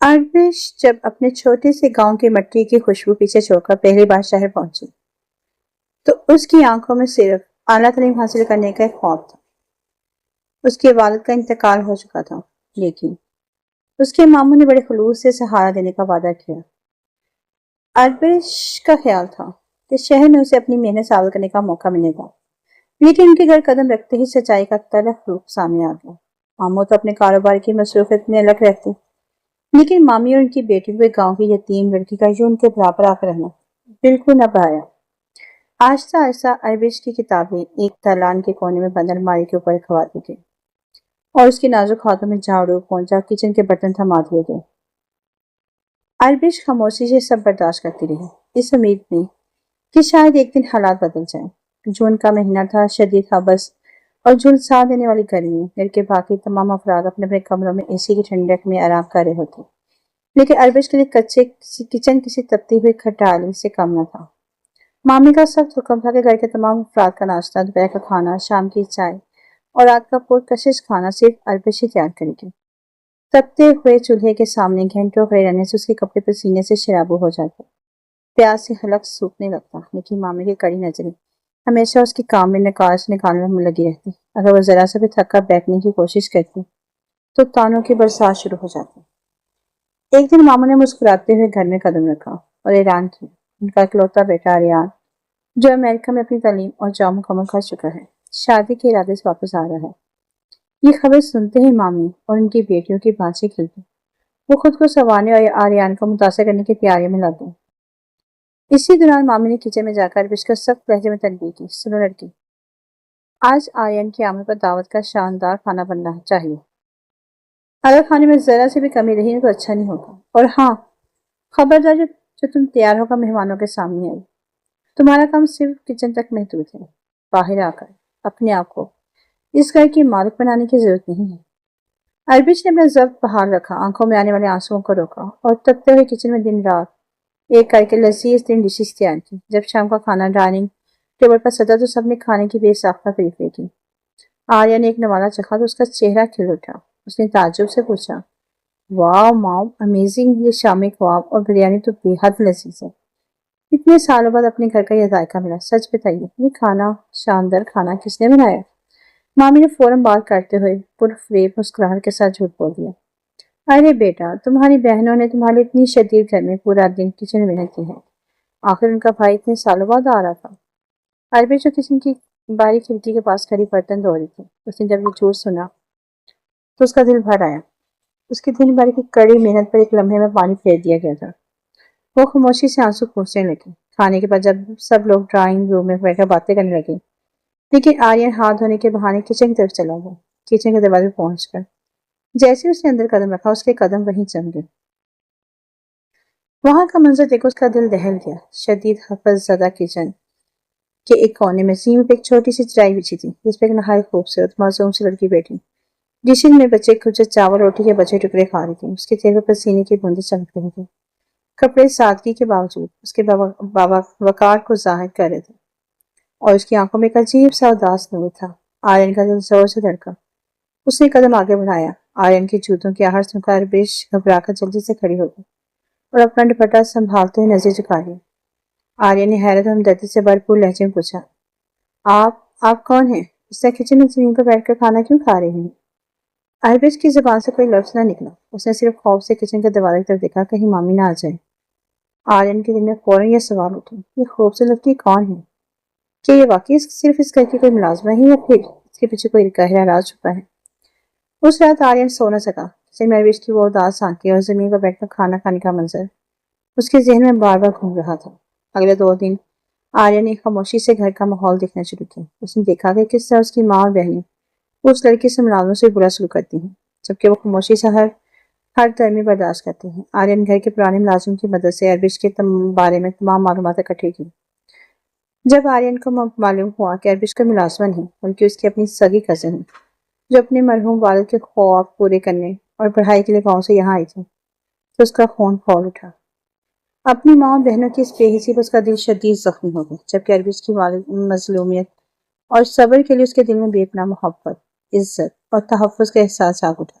آربش جب اپنے چھوٹے سے گاؤں کی مٹی کی خوشبو پیچھے چھوڑ کر پہلی بار شہر پہنچی تو اس کی آنکھوں میں صرف اعلیٰ تعلیم حاصل کرنے کا ایک خواب تھا۔ اس کے والد کا انتقال ہو چکا تھا، لیکن اس کے ماموں نے بڑے خلوص سے سہارا دینے کا وعدہ کیا۔ آربش کا خیال تھا کہ شہر میں اسے اپنی محنت ثابت کرنے کا موقع ملے گا، لیکن ان کے گھر قدم رکھتے ہی سچائی کا تلخ روپ سامنے آ گیا۔ ماموں تو اپنے کاروبار کی مصروفیت میں الگ رہتے، لیکن مامی اور ان کی بیٹی کو ایک گاؤں کی یتیم لڑکی کا جو ان کے برابر آ کر رہنا بالکل نہ بھایا۔ آہستہ آہستہ آربش کی کتابیں ایک دالان کے کونے میں بند الماری کے اوپر رکھوا دی گئی اور اس کے نازک ہاتھوں میں جھاڑو، پونچھا، کچن کے برتن تھما دیے گئے۔ آربش خاموشی سے سب برداشت کرتی رہی، اس امید میں کہ شاید ایک دن حالات بدل جائیں۔ جون کا مہینہ تھا، شدید ہبس اور جھلسا دینے والی گرمی۔ گھر کے باقی تمام افراد اپنے اپنے کمروں میں اے سی کی ٹھنڈک میں آرام کر رہے ہوتے، لیکن آربش کے لیے کچن کسی تپتی ہوئی کھٹالی سے کم نہ تھا۔ مامی کا سخت حکم تھا کہ گھر کے تمام افراد کا ناشتہ، دوپہر کا کھانا، شام کی چائے اور رات کا پرکشش کھانا صرف آربش ہی تیار کرے گی۔ تپتے ہوئے چولہے کے سامنے گھنٹوں کھڑے رہنے سے اس کے کپڑے پسینے سے شرابور ہو جاتے، پیاس سے حلق سوکھنے لگتا، لیکن مامی کی کڑی نظریں ہمیشہ اس کے کام میں نکاس نکالنے میں لگی رہتی۔ اگر وہ ذرا سا بھی تھک کر بیٹھنے کی کوشش کرتی تو تانوں کی برسات شروع ہو جاتی۔ ایک دن ماموں نے مسکراتے ہوئے گھر میں قدم رکھا اور اعلان کیا، ان کا اکلوتا بیٹا آریان، جو امریکہ میں اپنی تعلیم اور جاب مکمل کر چکا ہے، شادی کے ارادے سے واپس آ رہا ہے۔ یہ خبر سنتے ہی مامی اور ان کی بیٹیوں کی بانسیں کھل گئی۔ وہ خود کو سنوارنے اور آریان کو متاثر کرنے کی تیاریوں میں لگ گئی۔ اسی دوران مامی نے کچن میں جا کر آربش کا سخت لہجے میں تنبیہ کی، سنو لڑکی، آج آریان کی آمد پر دعوت کا شاندار کھانا بننا چاہیے۔ اگر کھانے میں ذرا سے بھی کمی رہی تو اچھا نہیں ہوگا، اور ہاں، خبردار جو تم تیار ہو کر مہمانوں کے سامنے آئی، تمہارا کام صرف کچن تک محدود ہے۔ باہر آ کر اپنے آپ کو اس گھر کی مالک بنانے کی ضرورت نہیں ہے۔ آربش نے اپنا ضبط بحال رکھا، آنکھوں میں آنے والے آنسوؤں کو روکا اور تپتے ہوئے کچن میں دن رات ایک کر کے لذیذ ترین ڈشز تیار کی۔ جب شام کا کھانا ڈائننگ ٹیبل پر سجا تو سب نے کھانے کی بے ساختہ تعریفیں کی۔ آریہ نے ایک نوالا چکھا تو اس کا چہرہ کھل اٹھا۔ اس نے تعجب سے پوچھا، واو مام، امیزنگ، یہ شامی کباب اور بریانی تو بے حد لذیذ ہے۔ اتنے سالوں بعد اپنے گھر کا یہ ذائقہ ملا، سچ بتائیے یہ کھانا، شاندار کھانا کس نے بنایا؟ مامی نے فوراً بات کرتے ہوئے پرفریب مسکراہٹ کے ساتھ جھوٹ بول دیا، ارے بیٹا، تمہاری بہنوں نے تمہارے اتنی شدید گھر میں پورا دن کچن میں محنت کی ہے، آخر ان کا بھائی اتنے سالوں بعد آ رہا تھا۔ آربش جو کچن کی باری کھڑکی کے پاس کھڑی برتن دھو رہی تھی، اس نے جب یہ جھوٹ سنا تو اس کا دل بھر آیا۔ اس کی دن بھر کی کڑی محنت پر ایک لمحے میں پانی پھیر دیا گیا تھا۔ وہ خاموشی سے آنسو پوچھنے لگی۔ کھانے کے بعد جب سب لوگ ڈرائنگ روم میں بیٹھ کر باتیں کرنے لگے، لیکن آریان ہاتھ دھونے کے بہانے کچن کی طرف چلا گیا۔ کچن کے دروازے پہنچ کر جیسے اس نے اندر قدم رکھا، اس کے قدم وہیں جم گئے۔ وہاں کا منظر دیکھ اس کا دل دہل گیا۔ شدید ہبس زدہ کچن کے ایک کونے میں زمین پہ ایک چھوٹی سی چٹائی بچھی تھی، جس پہ ایک نہایت خوبصورت معصوم سی لڑکی بیٹھی ڈشن میں بچے کچھ چاول روٹی کے بچے ٹکڑے کھا رہی تھی۔ اس کے چہرے پر پسینے کی بوندیں چمک رہی تھی۔ کپڑے سادگی کے باوجود اس کے بابا وقار کو ظاہر کر رہے تھے، اور اس کی آنکھوں میں ایک عجیب سا اداس نور تھا۔ آرین کا دل زور سے دھڑکا۔ اس نے قدم آگے بڑھایا۔ آرین کی جوتوں کی آہٹ سن کر آربش گھبرا کر جلدی سے کھڑی ہو گئی اور اپنا دوپٹہ سنبھالتے ہوئے نظر جھکا لی۔ آرین نے حیرت اور ہمدردی سے بھرپور لہجے میں پوچھا، آپ کون ہیں؟ اس طرح کچن میں زمین پر بیٹھ کر کھانا کیوں کھا رہے ہیں؟ آربش کی زبان سے کوئی لفظ نہ نکلا۔ اس نے صرف خوف سے کچن کے دروازے کی طرف دیکھا، کہیں مامی نہ آ جائے۔ آرین کے دل میں فوراً یہ سوال اٹھا، یہ خوبصورت لڑکی کون ہے؟ کیا یہ واقعی صرف اس گھر کی کوئی ملازمہ ہے یا پھر اس کے پیچھے کوئی گہرا راز چھپا ہے؟ اس رات آرین سو نہ سکا۔ کچن میں آربش کی وہ اداس آنکھیں اور زمین پر بیٹھ کر کھانا کھانے کا منظر اس کے ذہن میں بار بار گھوم رہا تھا۔ اگلے 2 دن آرین نے خاموشی سے گھر کا ماحول دیکھنا شروع کیا۔ اس نے دیکھا کہ کس طرح اس کی ماں اور بہنیں اس لڑکی سے ملازموں سے برا سلوک کرتی ہیں، جبکہ وہ خاموشی سے ہر ترمیم برداشت کرتے ہیں۔ آرین گھر کے پرانے ملازم کی مدد سے آربش کے بارے میں تمام معلومات اکٹھی کی۔ جب آرین کو معلوم ہوا کہ آربش کا ملازمہ نہیں بلکہ اس کی اپنی سگی کزن ہے، جو اپنے مرحوم والد کے خواب پورے کرنے اور پڑھائی کے لیے گاؤں سے یہاں آئی تھی، تو اس کا خون کھول اٹھا۔ اپنی ماں اور بہنوں کی اس بے حسی پر اس کا دل شدید زخمی ہو گیا، جبکہ آربش کی مظلومیت اور صبر کے لیے اس کے دل میں بے پناہ محبت، عزت اور تحفظ کا احساس جاگ اٹھا۔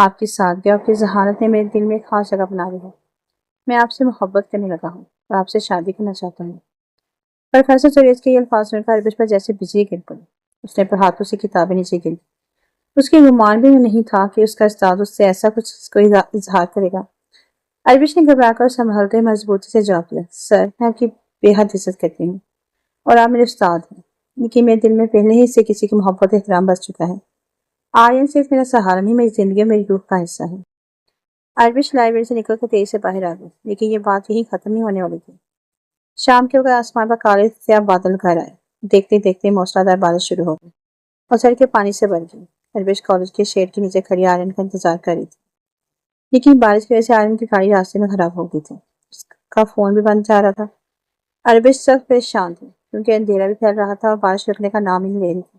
آپ کی سادگی اور آپ کی ذہانت نے میرے دل میں ایک خاص جگہ بنا لی ہے۔ میں آپ سے محبت کرنے لگا ہوں اور آپ سے شادی کرنا چاہتا ہوں۔ پروفیسر سریس کے یہ الفاظ سن کر عربش پر جیسے بجلی گر پڑی۔ اس نے اپنے ہاتھوں سے کتابیں نیچے گری۔ اس کے گمان بھی نہیں تھا کہ اس کا استاد اس سے ایسا کچھ کوئی اظہار کرے گا۔ عربش نے گھبرا کر سنبھلتے مضبوطی سے جواب دیا، سر میں آپ کی بے حد عزت کرتی ہوں اور آپ میرے استاد ہیں، لیکن میرے دل میں پہلے ہی سے کسی کی محبت احترام بس چکا ہے۔ آرین صرف میرا سہارا نہیں، میری زندگی اور میری روح کا حصہ ہے۔ عربش لائبریری سے نکل کر تیزی سے باہر آ گئی، لیکن یہ بات یہی ختم نہیں ہونے والی تھی۔ شام کے وقت آسمان پر کالے سیاہ بادل گھر آئے۔ دیکھتے دیکھتے موسلادھار بارش شروع ہو گئی اور سڑکیں پانی سے بھر گئی۔ عربش کالج کے شیڈ کے نیچے کھڑی آرین کا انتظار کر رہی تھی، لیکن بارش کی وجہ سے آرین کی گاڑی راستے میں خراب ہو گئی تھی۔ اس کا فون بھی بند جا رہا تھا۔ عربش سخت پریشان تھی کیونکہ اندھیرا بھی پھیل رہا تھا اور بارش رکنے کا نام ہی نہیں لے رہی تھی۔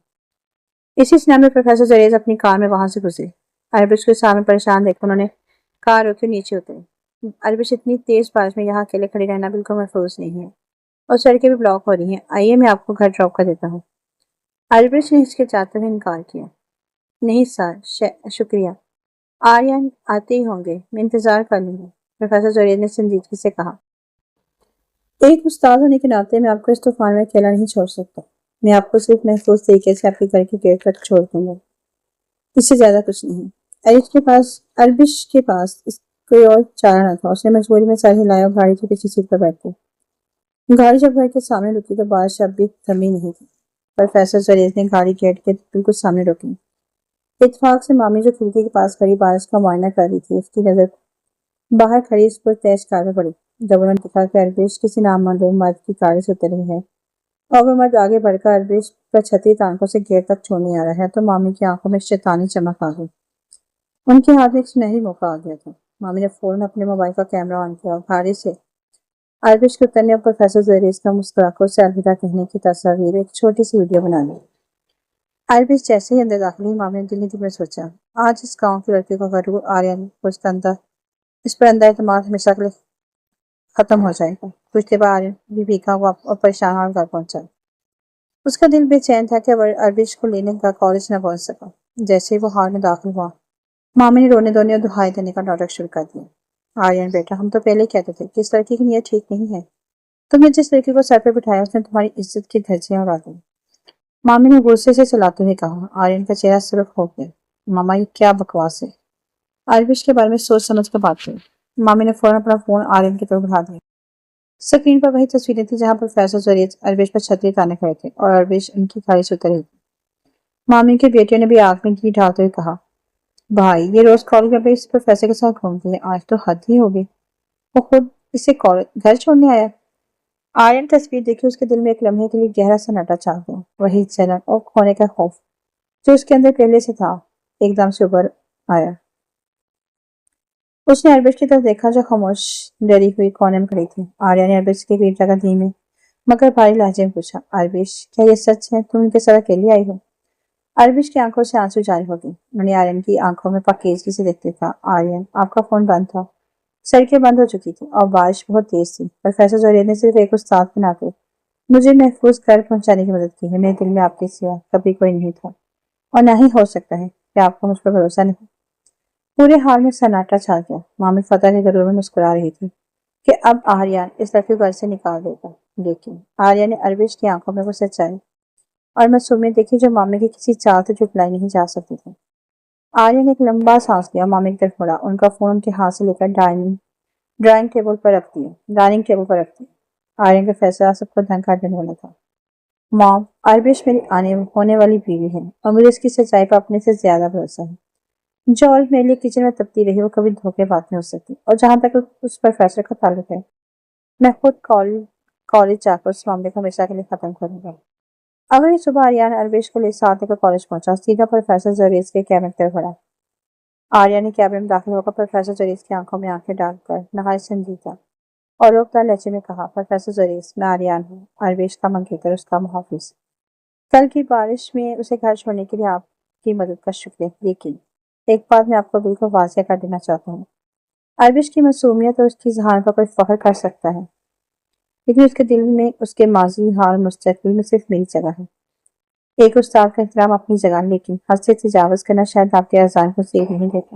اسی سنا میں پروفیسر زریز اپنی کار میں وہاں سے گزری۔ عربش کے سامنے پریشان دیکھ کر انہوں نے کار روکی نیچے اتری۔ عربش اتنی تیز بارش میں یہاں اکیلے کھڑی رہنا بالکل محفوظ نہیں ہے اور سڑکیں بھی بلاک ہو رہی ہیں، آئیے میں آپ کو گھر ڈراپ کر دیتا ہوں۔ عربش نے ہچکچاتے ہوئے انکار کیا، نہیں سر، شکریہ، آرین آتے ہی ہوں گے، میں انتظار کر لوں گا، پروفیسر زریز نے سنجیدگی سے کہا۔ ایک استاد ہونے کے ناطے میں آپ کو اس طوفان میں اکیلا نہیں چھوڑ سکتا۔ میں آپ کو صرف محفوظ طریقے سے آپ کے گھر کے گیٹ تک چھوڑ دوں گا، اس سے زیادہ کچھ نہیں۔ عربش کے پاس کوئی اور چارہ نہ تھا۔ اس نے مجبوری میں سر ہلایا اور گاڑی کی پچھلی سیٹ پر بیٹھ گئی۔ گاڑی جب گھر کے سامنے رکی تو بارش اب بھی تھمی نہیں تھی۔ پروفیسر زریز نے گاڑی گیٹ کے بالکل سامنے روکی۔ اتفاق سے مامی جو کھڑکی کے پاس کھڑی بارش کا معائنہ کر رہی تھی، اس کی نظر باہر کھڑی اس پر تیز کار میں پڑی۔ جب انہوں نے دیکھا کہ عربش کسی نامعلوم مرد کی گاڑی سے اتر رہی ہے اور وہ مرد آگے بڑھ کر عربش پر چھتری ٹانکوں سے گیٹ تک چھوڑنے آ رہا ہے تو مامی کی آنکھوں میں شیطانی چمک آ گئی۔ ان کے ہاتھ میں ایک سنہری موقع آ گیا تھا۔ مامی نے فوراً اپنے موبائل کا کیمرہ آن کیا اور گاڑی سے عربش کے اترنے اور پروفیسر زریز کا مسکرا کر اسے الوداع کہنے کی تصویر ایک چھوٹی سی ویڈیو بنا لی۔ عربش جیسے ہی اندر داخل ہوئی، مامی نے دل ہی دل میں سوچا، آج اس گاؤں کی لڑکی کو ضرور آرین کو اس پر اندر اعتماد ہمیشہ کے لیے ختم ہو جائے گا۔ کچھ دیر بعد آرین بھی بھیگا ہوا اور پریشان ہوا گھر پہنچا۔ اس کا دل بے چین تھا کہ عربش کو لینے کا کالج نہ پہنچ سکا۔ جیسے ہی وہ ہال میں داخل ہوا، مامی نے رونے دھونے اور دہائی دینے کا ناٹک شروع کر دیا۔ آرین بیٹا، ہم تو پہلے کہتے تھے کہ اس لڑکی کی نیت ٹھیک نہیں ہے۔ تم نے جس لڑکی کو سر پہ بٹھایا اس نے تمہاری عزت کی دھجیاں اڑا دی۔ مامی نے غصے سے چلاتے ہوئے کہا۔ آرین کا چہرہ سرخ ہو گیا۔ ماما یہ کیا بکواس ہے؟ عربش کے بارے میں سوچ سمجھ کر بات کریں۔ مامی نے فوراً اپنا فون آرین کی طرف بڑھا دیا۔ اسکرین پر وہی تصویریں تھیں جہاں پروفیسر زریز عربش پر چھتری تانے کھڑے تھے اور عربش ان کی گاڑی سے اتر رہی تھی۔ مامی کی بیٹیوں نے بھی آنکھ میں گھی ڈالتے ہوئے کہا، بھائی یہ روز کالج میں اس پروفیسر کے ساتھ گھومتی ہے، آج تو حد ہی ہوگی، وہ خود اسے گھر چھوڑنے آیا۔ آرین تصویر دیکھی، اس کے دل میں ایک لمحے کے لیے گہرا سناٹا چھا گیا۔ وہی جلن اور کھونے کا خوف جو اس کے اندر پہلے سے تھا ایک دم سے ابھر آیا۔ اس نے عربش کی طرف دیکھا جو خاموش ڈری ہوئی کونے میں کھڑی تھی۔ آریا نے عربش کی پیٹ لگا دھیمے مگر بھاری لہجے میں پوچھا، عربش کیا یہ سچ ہے؟ تم ان کے ساتھ اکیلی آئی ہو؟ عربش کی آنکھوں سے آنسو جاری ہو گئی۔ انہوں نے آرین کی آنکھوں میں پاکیزگی سے دیکھتے کہا، آرین آپ کا فون بند تھا، سڑکیں بند ہو چکی تھی اور بارش بہت تیز تھی۔ پروفیسر زریز نے صرف ایک استاد بنا کے مجھے محفوظ گھر پہنچانے کی مدد کی ہے۔ میرے دل میں آپ کے سوا کبھی کوئی نہیں تھا اور نہ ہی ہو سکتا ہے کہ آپ کو مجھ پر بھروسہ نہیں۔ پورے حال میں سناٹا چھا گیا۔ مامی فتح کے غرور میں مسکرا رہی تھی کہ اب آریان اس لڑکی کو گھر سے نکال دے گا، لیکن آریان نے عربش کی آنکھوں میں وہ سچائی اور معصومیت دیکھی جو مامی کی کسی چال سے جھٹلائی نہیں جا سکتی تھی۔ آریان نے ایک لمبا سانس لیا اور مامی کی طرف مڑا۔ ان کا فون ان کے ہاتھ سے لے کر ڈائننگ ٹیبل پر رکھ دیا۔ آرین کا فیصلہ سب کو دھنکا دینے والا تھا۔ مام، عربش میری ہونے والی بیوی ہے اور مجھے اس کی سچائی پر اپنے سے زیادہ بھروسہ ہے۔ جو عورت میرے لیے کچن میں تبتی رہی وہ کبھی دھوکے بات نہیں ہو سکتی، اور جہاں تک اس پروفیسر کا تعلق ہے میں خود کالج جا کر اس معاملے کو ہمیشہ کے لیے ختم کروں گا۔ اگلی صبح آریان عربش کو لے ساتھ لے کر کالج پہنچا، سیدھا پروفیسر زریز کے کیبن کی طرف بڑھا۔ آریان نے کیبن میں داخل ہو کر پروفیسر زریز کی آنکھوں میں آنکھیں ڈال کر نہایت سنجیدہ اور روکتا لہجے میں کہا، پروفیسر زریز میں آریان ہوں، عربش کا منگیتر، اس کا محافظ۔ کل کی بارش میں اسے گھر چھوڑنے کے لیے آپ کی مدد کا شکریہ، لیکن ایک بات میں آپ کو بالکل واضح کر دینا چاہتا ہوں، عربش کی معصومیت اور اس کی ذہانت پر کوئی فخر کر سکتا ہے، لیکن اس کے دل میں اس کے ماضی، حال، مستقبل میں صرف میری جگہ ہے۔ ایک استاد کا احترام اپنی جگہ، لیکن حد سے تجاوز کرنا شاید آپ کے اذان کو زیر نہیں دیتا۔